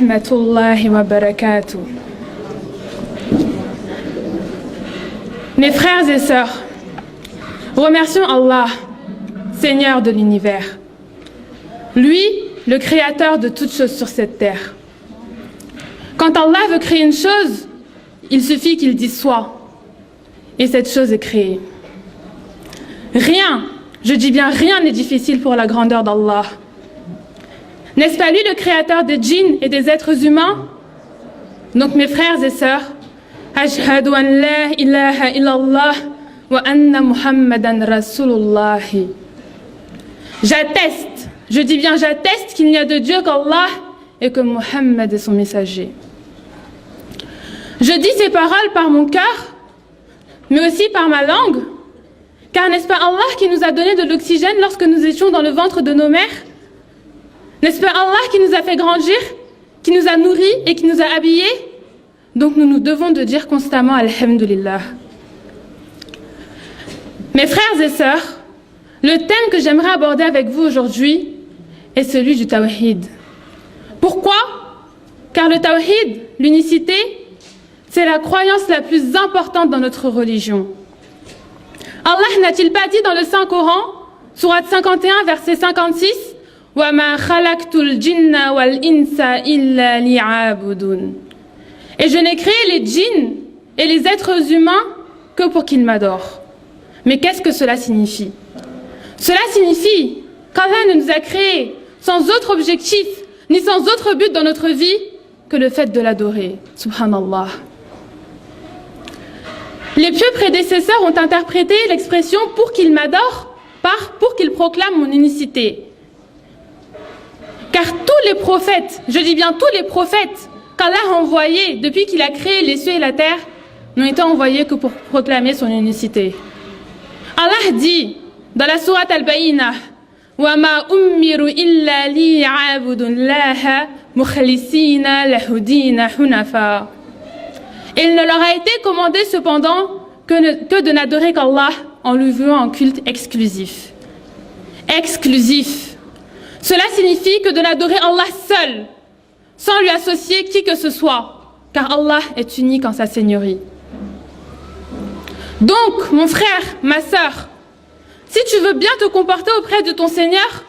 rahmatullahi wa barakatuh. Mes frères et sœurs, remercions Allah, Seigneur de l'univers. Lui, le créateur de toutes choses sur cette terre. Quand Allah veut créer une chose, il suffit qu'il dise soit. Et cette chose est créée. Rien, je dis bien rien n'est difficile pour la grandeur d'Allah. N'est-ce pas lui le créateur des djinns et des êtres humains? Donc mes frères et sœurs, Ashhadu an la ilaha illallah wa anna Muhammadan Rasulullah. J'atteste, je dis bien j'atteste qu'il n'y a de Dieu qu'Allah et que Muhammad est son messager. Je dis ces paroles par mon cœur, mais aussi par ma langue, car n'est-ce pas Allah qui nous a donné de l'oxygène lorsque nous étions dans le ventre de nos mères? N'est-ce pas Allah qui nous a fait grandir, qui nous a nourris et qui nous a habillés? Donc nous nous devons de dire constamment Alhamdulillah. Mes frères et sœurs, le thème que j'aimerais aborder avec vous aujourd'hui est celui du Tawhid. Pourquoi? Car le Tawhid, l'unicité, c'est la croyance la plus importante dans notre religion. Allah n'a-t-il pas dit dans le Saint-Coran, sourate 51, verset 56, وَمَا خَلَقْتُ الْجِنَّ وَالْإِنسَ إِلَّا لِيَعْبُدُونَ. Et je n'ai créé les djinns et les êtres humains que pour qu'ils m'adorent. Mais qu'est-ce que cela signifie? Cela signifie qu'Allah ne nous a créés sans autre objectif, ni sans autre but dans notre vie que le fait de l'adorer. Subhanallah. Les pieux prédécesseurs ont interprété l'expression « pour qu'il m'adore » par « pour qu'il proclame mon unicité ». Car tous les prophètes, je dis bien tous les prophètes, qu'Allah a envoyés depuis qu'il a créé les cieux et la terre, n'ont été envoyés que pour proclamer son unicité. Allah dit dans la sourate Al-Bayyinah, وَمَا أُمِّرُوا إِلَّا لِيَعْبُدُوا اللَّهَ مُخْلِصِينَ لَهُ الدِّينَ حُنَفَاءَ. Et il ne leur a été commandé cependant que de n'adorer qu'Allah en lui vouant un culte exclusif. Exclusif. Cela signifie que de n'adorer Allah seul, sans lui associer qui que ce soit, car Allah est unique en sa seigneurie. Donc, mon frère, ma sœur, si tu veux bien te comporter auprès de ton Seigneur,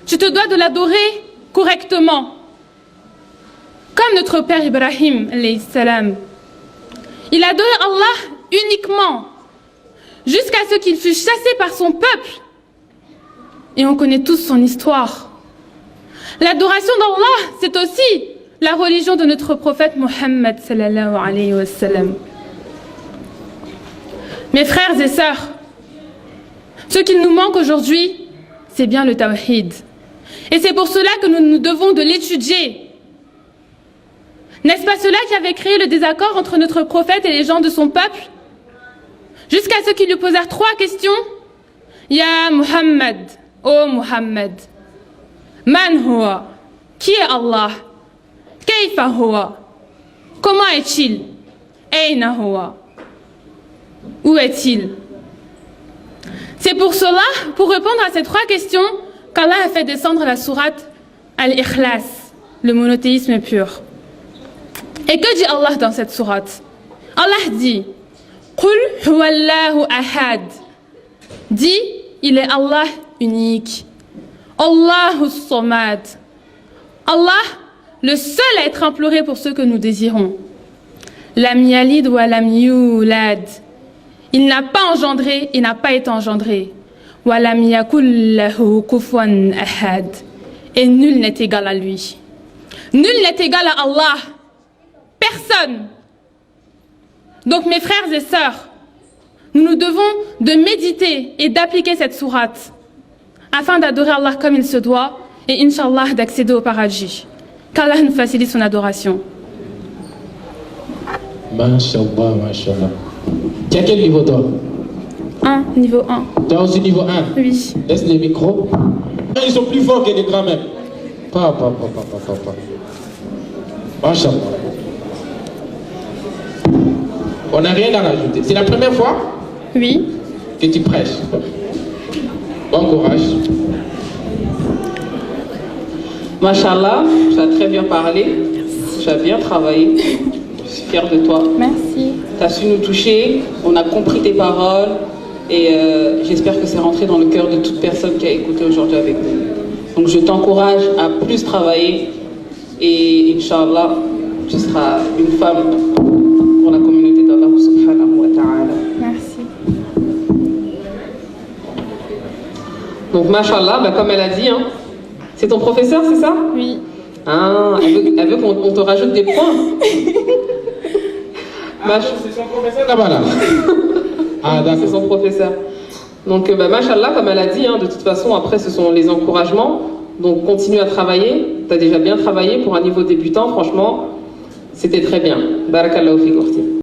tu te dois de l'adorer correctement. Comme notre père Ibrahim, alayhi salam. Il adorait Allah uniquement, jusqu'à ce qu'il fût chassé par son peuple. Et on connaît tous son histoire. L'adoration d'Allah, c'est aussi la religion de notre prophète Muhammad sallallahu alayhi wa sallam. Mes frères et sœurs, ce qu'il nous manque aujourd'hui, c'est bien le Tawhid. Et c'est pour cela que nous devons de l'étudier. N'est-ce pas cela qui avait créé le désaccord entre notre prophète et les gens de son peuple? Jusqu'à ce qu'ils lui posèrent 3 questions. Ya Muhammad, ô Muhammad, Man huwa, qui est Allah? Kayfa huwa, comment est-il? Ayna huwa, où est-il? C'est pour cela, pour répondre à ces 3 questions, qu'Allah a fait descendre la sourate Al-Ikhlas, le monothéisme pur. Et que dit Allah dans cette sourate? Allah dit Qul huwallahu ahad. Dit, il est Allah unique. Allahu samad. Allah, le seul à être imploré pour ce que nous désirons. Lam yalid wa lam yulad. Il n'a pas engendré et n'a pas été engendré. Wa lam yakul lahu kufuwan ahad. Et nul n'est égal à lui. Nul n'est égal à Allah. Personne. Donc mes frères et sœurs, nous nous devons de méditer et d'appliquer cette sourate afin d'adorer Allah comme il se doit et Inch'Allah d'accéder au paradis. Qu'Allah nous facilite son adoration. Masha'Allah, Masha'Allah. Tu as quel niveau toi? 1, niveau 1. Tu as aussi niveau 1? Oui. Laisse les micros. Ils sont plus forts que les grands-mères. Pas. Masha'Allah. On n'a rien à rajouter. C'est la première fois? Oui. Que tu prêches. Bon courage. Mashallah, tu as très bien parlé. Tu as bien travaillé. Je suis fière de toi. Merci. Tu as su nous toucher, on a compris tes paroles et j'espère que c'est rentré dans le cœur de toute personne qui a écouté aujourd'hui avec nous. Donc je t'encourage à plus travailler et Inch'Allah, tu seras une femme pour la communauté d'Allah subhanahu wa ta'ala. Merci. Donc mashallah, bah, comme elle a dit, hein, c'est ton professeur, c'est ça? Oui. Ah, elle veut qu'on te rajoute des points. C'est son professeur là-bas là. Ah C'est d'accord. son professeur. Donc, bah, mashallah, comme elle a dit, hein, de toute façon, après, ce sont les encouragements. Donc, continue à travailler. Tu as déjà bien travaillé pour un niveau débutant. Franchement, c'était très bien. Barakallahu fi Gourti.